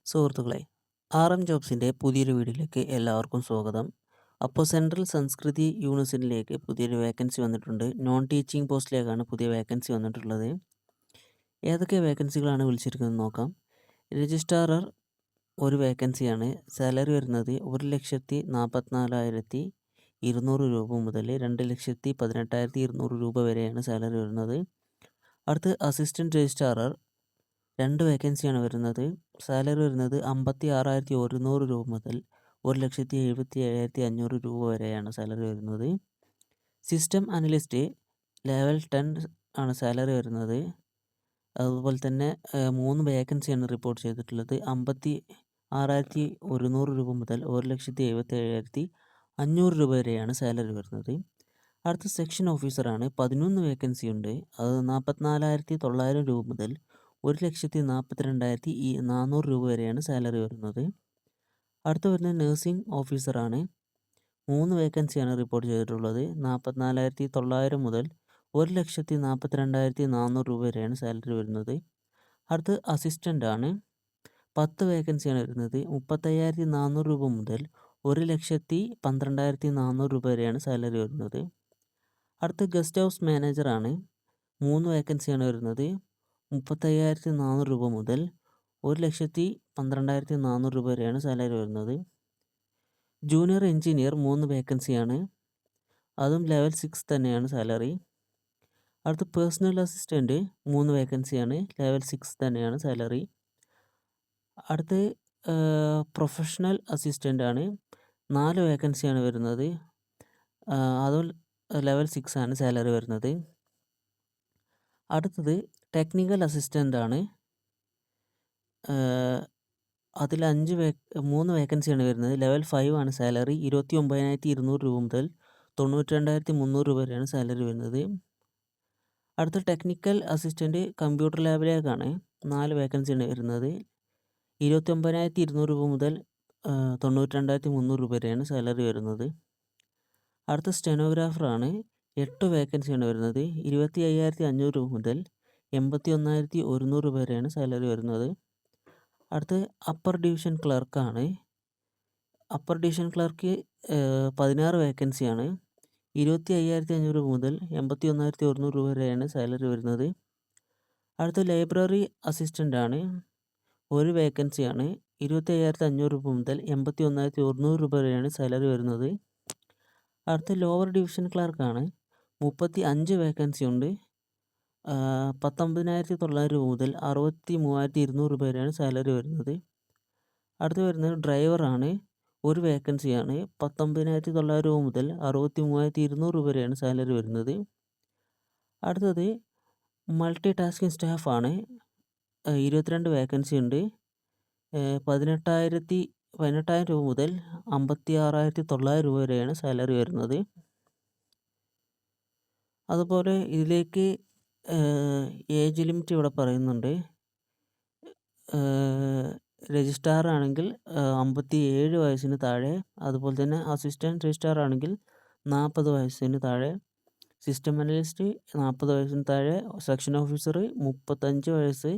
സുഹൃത്തുക്കളെ, RM ജോബ്സിൻ്റെ പുതിയൊരു വീഡിയോയിലേക്ക് എല്ലാവർക്കും സ്വാഗതം. അപ്പോൾ സെൻട്രൽ സംസ്കൃതി യൂണിവേഴ്സിറ്റിയിലേക്ക് പുതിയൊരു വേക്കൻസി വന്നിട്ടുണ്ട്. നോൺ ടീച്ചിങ് പോസ്റ്റിലേക്കാണ് പുതിയ വേക്കൻസി വന്നിട്ടുള്ളത്. ഏതൊക്കെ വേക്കൻസികളാണ് വിളിച്ചിരിക്കുന്നത് നോക്കാം. രജിസ്ട്രാർ ഒരു വേക്കൻസിയാണ്. സാലറി വരുന്നത് 1,44,200 രൂപ മുതൽ 2,18,200 രൂപ വരെയാണ് സാലറി വരുന്നത്. അടുത്ത് അസിസ്റ്റൻറ്റ് രജിസ്ട്രാർ 2 വേക്കൻസിയാണ് വരുന്നത്. സാലറി വരുന്നത് 56,100 രൂപ മുതൽ 1,77,500 രൂപ വരെയാണ് സാലറി വരുന്നത്. സിസ്റ്റം അനലിസ്റ്റ് ലെവൽ 10 ആണ് സാലറി വരുന്നത്. അതുപോലെ തന്നെ 3 വേക്കൻസിയാണ് റിപ്പോർട്ട് ചെയ്തിട്ടുള്ളത്. 56,100 രൂപ മുതൽ 1,77,500 രൂപ വരെയാണ് സാലറി വരുന്നത്. അടുത്ത സെക്ഷൻ ഓഫീസറാണ്. 11 വേക്കൻസി ഉണ്ട്. അത് 44,900 രൂപ മുതൽ 1,42,400 രൂപ വരെയാണ് സാലറി വരുന്നത്. അടുത്ത വരുന്നത് നഴ്സിംഗ് ഓഫീസറാണ്. 3 വേക്കൻസിയാണ് റിപ്പോർട്ട് ചെയ്തിട്ടുള്ളത്. 44,900 മുതൽ 1,42,400 രൂപ വരെയാണ് സാലറി വരുന്നത്. അടുത്ത് അസിസ്റ്റൻ്റ് ആണ്. 10 വേക്കൻസിയാണ് വരുന്നത്. 35,400 രൂപ മുതൽ 1,12,400 രൂപ വരെയാണ് സാലറി വരുന്നത്. അടുത്ത് ഗസ്റ്റ് ഹൗസ് മാനേജറാണ്. 3 വേക്കൻസിയാണ് വരുന്നത്. 35,400 രൂപ മുതൽ 1,12,400 രൂപ വരെയാണ് സാലറി വരുന്നത്. ജൂനിയർ എഞ്ചിനീയർ 3 വേക്കൻസിയാണ്. അതും ലെവൽ 6 തന്നെയാണ് സാലറി. അടുത്ത് പേഴ്സണൽ അസിസ്റ്റൻറ്റ് 3 വേക്കൻസിയാണ്. ലെവൽ 6 തന്നെയാണ് സാലറി. അടുത്ത് പ്രൊഫഷണൽ അസിസ്റ്റൻ്റ് ആണ്. 4 വേക്കൻസിയാണ് വരുന്നത്. അതും ലെവൽ 6 ആണ് സാലറി വരുന്നത്. അടുത്തത് ടെക്നിക്കൽ അസിസ്റ്റൻ്റ് ആണ്. അതിൽ 3 വേക്കൻസിയാണ് വരുന്നത്. ലെവൽ 5 ആണ് സാലറി. 29,200 രൂപ മുതൽ 92,300 രൂപ വരെയാണ് സാലറി വരുന്നത്. അടുത്ത ടെക്നിക്കൽ അസിസ്റ്റൻറ്റ് കമ്പ്യൂട്ടർ ലാബിലേക്കാണ്. 4 വേക്കൻസിയാണ് വരുന്നത്. 29,200 രൂപ മുതൽ 92,300 രൂപ വരെയാണ് സാലറി വരുന്നത്. അടുത്ത സ്റ്റെനോഗ്രാഫറാണ്. 8 വേക്കൻസിയാണ് വരുന്നത്. 25,500 രൂപ മുതൽ 81,100 രൂപ വരെയാണ് സാലറി വരുന്നത്. അടുത്ത് അപ്പർ ഡിവിഷൻ ക്ലർക്കാണ്. അപ്പർ ഡിവിഷൻ ക്ലർക്ക് 16 വേക്കൻസിയാണ്. 25,500 രൂപ മുതൽ 81,100 രൂപ വരെയാണ് സാലറി വരുന്നത്. അടുത്ത ലൈബ്രറി അസിസ്റ്റൻ്റ് ആണ്. 1 വേക്കൻസിയാണ്. 25,500 രൂപ മുതൽ 81,100 രൂപ വരെയാണ് സാലറി വരുന്നത്. അടുത്ത ലോവർ ഡിവിഷൻ ക്ലർക്കാണ്. 35 വേക്കൻസി ഉണ്ട്. 19,900 രൂപ മുതൽ 63,200 രൂപ വരെയാണ് സാലറി വരുന്നത്. അടുത്ത് വരുന്നത് ഡ്രൈവറാണ്. 1 വേക്കൻസിയാണ്. 19,900 രൂപ മുതൽ 63,200 രൂപ വരെയാണ് സാലറി വരുന്നത്. അടുത്തത് മൾട്ടി ടാസ്കിങ് സ്റ്റാഫാണ്. 22 വേക്കൻസി ഉണ്ട്. 18,000 രൂപ മുതൽ 56,900 രൂപ വരെയാണ് സാലറി വരുന്നത്. അതുപോലെ ഇതിലേക്ക് ഏജ് ലിമിറ്റ് ഇവിടെ പറയുന്നുണ്ട്. രജിസ്ട്രാർ ആണെങ്കിൽ 57 വയസ്സിന് താഴെ. അതുപോലെ തന്നെ അസിസ്റ്റൻറ്റ് രജിസ്ട്രാർ ആണെങ്കിൽ 40 വയസ്സിന് താഴെ. സിസ്റ്റം അനലിസ്റ്റ് 40 വയസ്സിന് താഴെ. സെക്ഷൻ ഓഫീസർ 35 വയസ്സ്.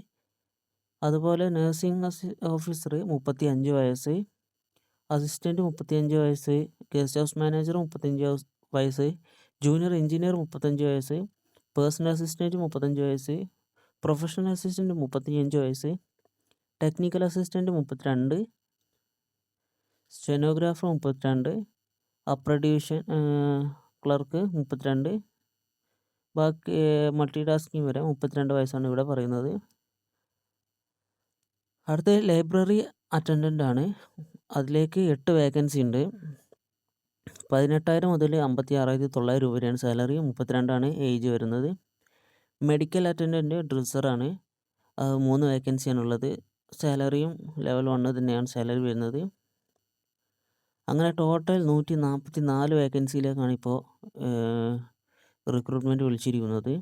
അതുപോലെ നഴ്സിംഗ് ഓഫീസർ 35 വയസ്സ്. അസിസ്റ്റൻറ്റ് 35 വയസ്സ്. ഗസ്റ്റ് ഹൗസ് മാനേജർ 35 വയസ്സ്. ജൂനിയർ എഞ്ചിനീയർ 35 വയസ്സ്. പേഴ്സണൽ അസിസ്റ്റൻറ്റ് 35 വയസ്സ്. പ്രൊഫഷണൽ അസിസ്റ്റൻറ്റ് 35 വയസ്സ്. Technical assistant 32. Stenographer 32. Upper division clerk 32. ബാക്കി മൾട്ടി ടാസ്കിങ് വരെ 32 വയസ്സാണ് ഇവിടെ പറയുന്നത്. അടുത്ത ലൈബ്രറി അറ്റൻഡൻ്റ് ആണ്. അതിലേക്ക് 8 വേക്കൻസി ഉണ്ട്. 18,000 മുതൽ 56,900 രൂപ വരെയാണ് സാലറി. 32 ആണ് ഏജ് വരുന്നത്. മെഡിക്കൽ അറ്റൻഡൻറ്റ് ഡ്രസ്സറാണ്. 3 വേക്കൻസിയാണുള്ളത്. സാലറിയും ലെവൽ 1 തന്നെയാണ് സാലറി വരുന്നത്. അങ്ങനെ ടോട്ടൽ 144 വേക്കൻസിയിലേക്കാണ് ഇപ്പോൾ റിക്രൂട്ട്മെൻറ്റ് വിളിച്ചിരിക്കുന്നത്.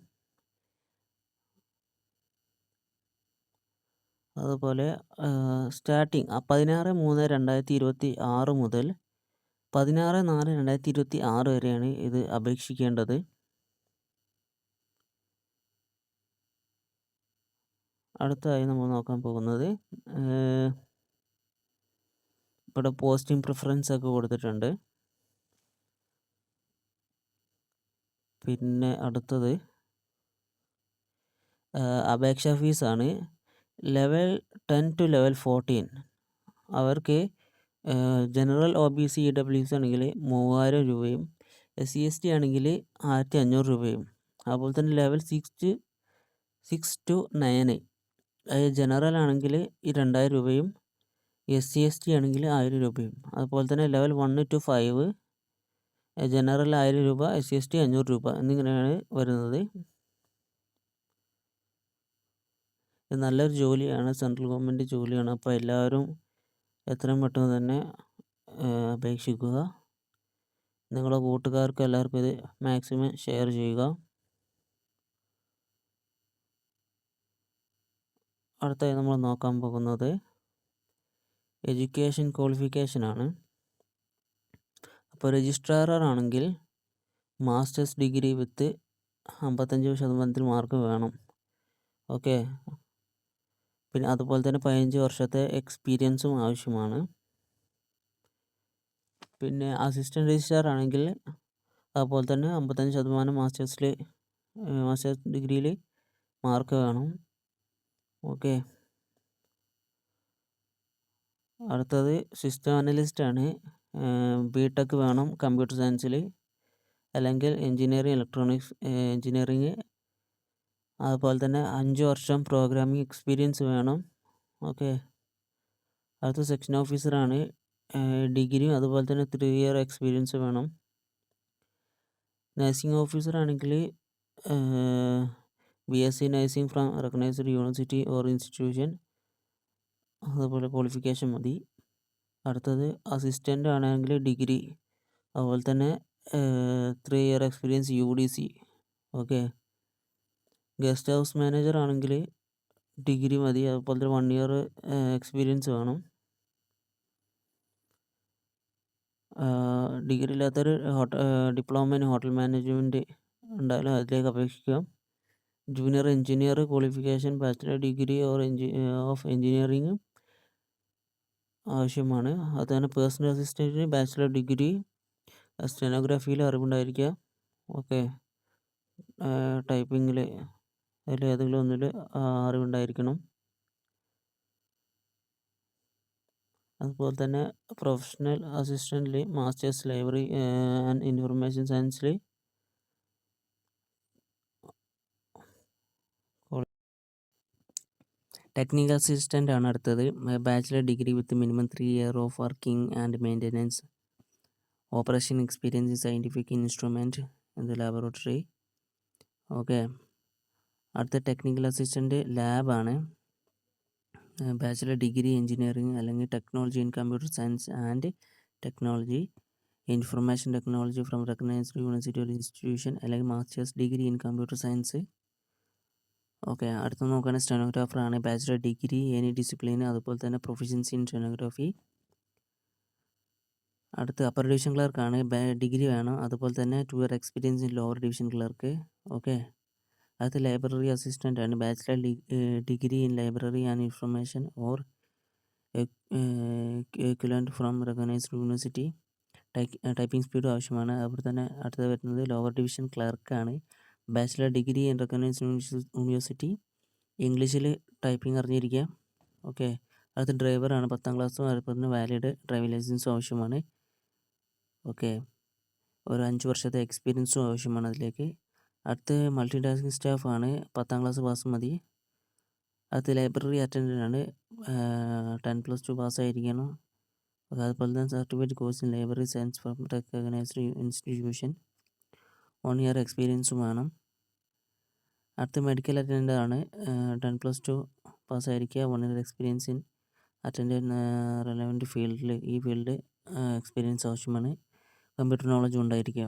അതുപോലെ സ്റ്റാർട്ടിങ് 16/3/2026 മുതൽ 16/4/2026 വരെയാണ് ഇത് അപേക്ഷിക്കേണ്ടത്. അടുത്തതായി നമ്മൾ നോക്കാൻ പോകുന്നത് ഇവിടെ പോസ്റ്റിംഗ് പ്രിഫറൻസ് ഒക്കെ കൊടുത്തിട്ടുണ്ട്. പിന്നെ അടുത്തത് അപേക്ഷാ ഫീസാണ്. ലെവൽ 10 ടു ലെവൽ 14 അവർക്ക് ജനറൽ OBC EWS ആണെങ്കിൽ 3000 രൂപയും SC/ST ആണെങ്കിൽ 1500 രൂപയും. അതുപോലെ തന്നെ ലെവൽ 6 ടു 9 ജനറൽ ആണെങ്കിൽ 2000 രൂപയും SC/ST ആണെങ്കിൽ 1000 രൂപയും. അതുപോലെ തന്നെ ലെവൽ 1 ടു 5 ജനറൽ 1000 രൂപ, SC/ST 500 രൂപ എന്നിങ്ങനെയാണ് വരുന്നത്. ഇത് നല്ലൊരു ജോലിയാണ്, സെൻട്രൽ ഗവൺമെൻറ് ജോലിയാണ്. അപ്പോൾ എല്ലാവരും എത്രയും പെട്ടെന്ന് തന്നെ അപേക്ഷിക്കുക. നിങ്ങളുടെ കൂട്ടുകാർക്ക് എല്ലാവർക്കും ഇത് മാക്സിമം ഷെയർ ചെയ്യുക. അടുത്തായി നമ്മൾ നോക്കാൻ പോകുന്നത് എഡ്യൂക്കേഷൻ ക്വാളിഫിക്കേഷനാണ്. അപ്പോൾ രജിസ്ട്രാർ ആണെങ്കിൽ മാസ്റ്റേഴ്സ് ഡിഗ്രി വിത്ത് 55% മാർക്ക് വേണം. ഓക്കെ. പിന്നെ അതുപോലെ തന്നെ 15 വർഷത്തെ എക്സ്പീരിയൻസും ആവശ്യമാണ്. പിന്നെ അസിസ്റ്റൻറ്റ് രജിസ്ട്രാർ ആണെങ്കിൽ അതുപോലെ തന്നെ 55% മാസ്റ്റേഴ്സ് ഡിഗ്രിയിൽ മാർക്ക് വേണം. ഓക്കെ. അടുത്തത് സിസ്റ്റം അനലിസ്റ്റ് ആണ്. BTech വേണം കമ്പ്യൂട്ടർ സയൻസിൽ, അല്ലെങ്കിൽ ഇലക്ട്രോണിക്സ് എഞ്ചിനീയറിങ്. അതുപോലെ തന്നെ 5 വർഷം പ്രോഗ്രാമിംഗ് എക്സ്പീരിയൻസ് വേണം. ഓക്കെ. അടുത്ത സെക്ഷൻ ഓഫീസറാണ്. ഡിഗ്രിയും അതുപോലെ തന്നെ 3 ഇയർ എക്സ്പീരിയൻസ് വേണം. നഴ്സിംഗ് ഓഫീസർ ആണെങ്കിൽ BSc nursing from recognised university or institution, അതുപോലെ ക്വാളിഫിക്കേഷൻ മതി. അടുത്തത് അസിസ്റ്റൻ്റ് ആണെങ്കിൽ ഡിഗ്രി, അതുപോലെ തന്നെ 3 year experience UDC. Okay. Guest house manager ആണെങ്കിൽ ഡിഗ്രി മതി, അതുപോലെ തന്നെ 1 ഇയർ എക്സ്പീരിയൻസ് വേണം. ഡിഗ്രി ഇല്ലാത്തൊരു ഡിപ്ലോമ ഇൻ ഹോട്ടൽ മാനേജ്മെൻറ്റ് ഉണ്ടായാലും അതിലേക്ക് അപേക്ഷിക്കാം. Junior engineer qualification bachelor degree of engineering ആവശ്യമാണ്. അതുതന്നെ പേഴ്സണൽ അസിസ്റ്റൻറ്റിന് ബാച്ചിലർ ഡിഗ്രി, സ്റ്റെനോഗ്രാഫിയിൽ അറിവുണ്ടായിരിക്കുക. ഓക്കെ. ടൈപ്പിങ്ങിൽ അതിലേതെങ്കിലും ഒന്നിൽ അറിവുണ്ടായിരിക്കണം. അതുപോലെ തന്നെ പ്രൊഫഷണൽ അസിസ്റ്റൻറ്റിൽ മാസ്റ്റേഴ്സ് ലൈബ്രറി ആൻഡ് ഇൻഫർമേഷൻ സയൻസിൽ ടെക്നിക്കൽ അസിസ്റ്റൻ്റ് ആണ് അടുത്തത്. Bachelor degree with minimum 3 year of working and maintenance operation experience in scientific instrument in the laboratory. Okay. അടുത്ത ടെക്നിക്കൽ അസിസ്റ്റൻ്റ് ലാബാണ്. ബാച്ചിലർ ഡിഗ്രി എഞ്ചിനീയറിംഗ് അല്ലെങ്കിൽ technology in computer science and technology, information technology from recognised university or institution, അല്ലെങ്കിൽ masters degree in computer science. Okay. അടുത്ത നോക്കുകയാണെങ്കിൽ stenographer ആണ്. Bachelor degree any discipline, അതുപോലെ തന്നെ proficiency in stenography. അടുത്ത് upper division ക്ലർക്കാണ്. Degree വേണം, അതുപോലെ തന്നെ 2 year experience in lower division clerk. Okay. അടുത്ത ലൈബ്രറി അസിസ്റ്റൻ്റ് ആണ്. Bachelor degree in library and information or equivalent from recognised university. Typing speed ആവശ്യമാണ്. അതുപോലെ തന്നെ അടുത്തത് വരുന്നത് ലോവർ ഡിവിഷൻ ക്ലർക്കാണ്. Bachelor degree in recognised university, ഇംഗ്ലീഷിൽ ടൈപ്പിംഗ് അറിഞ്ഞിരിക്കുക. ഓക്കെ. അടുത്ത ഡ്രൈവറാണ്. 10ാം ക്ലാസ്സും അതുപോലെ തന്നെ വാലിഡ് ഡ്രൈവിംഗ് ലൈസൻസും ആവശ്യമാണ്. ഓക്കെ. ഒരു 5 വർഷത്തെ എക്സ്പീരിയൻസും ആവശ്യമാണ് അതിലേക്ക്. അടുത്ത് മൾട്ടി ടാസ്കിംഗ് സ്റ്റാഫാണ്. 10ാം ക്ലാസ് പാസ് മതി. അടുത്ത ലൈബ്രറി അറ്റൻഡൻ്റ് ആണ്. 10+2 പാസ്സായിരിക്കണം. അതുപോലെ തന്നെ certificate course in library science from recognised institution, 1 year എക്സ്പീരിയൻസും വേണം. അടുത്ത മെഡിക്കൽ അറ്റൻഡൻ്റ് ആണ്. 10+2 പാസ്സായിരിക്കുക, 1 year experience in attend relevant ഫീൽഡിൽ, ഈ ഫീൽഡ് എക്സ്പീരിയൻസ് ആവശ്യമാണ്. കമ്പ്യൂട്ടർ നോളജും ഉണ്ടായിരിക്കുക.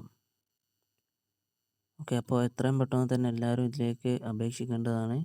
ഓക്കെ. അപ്പോൾ എത്രയും പെട്ടെന്ന് തന്നെ എല്ലാവരും ഇതിലേക്ക് അപേക്ഷിക്കേണ്ടതാണ്.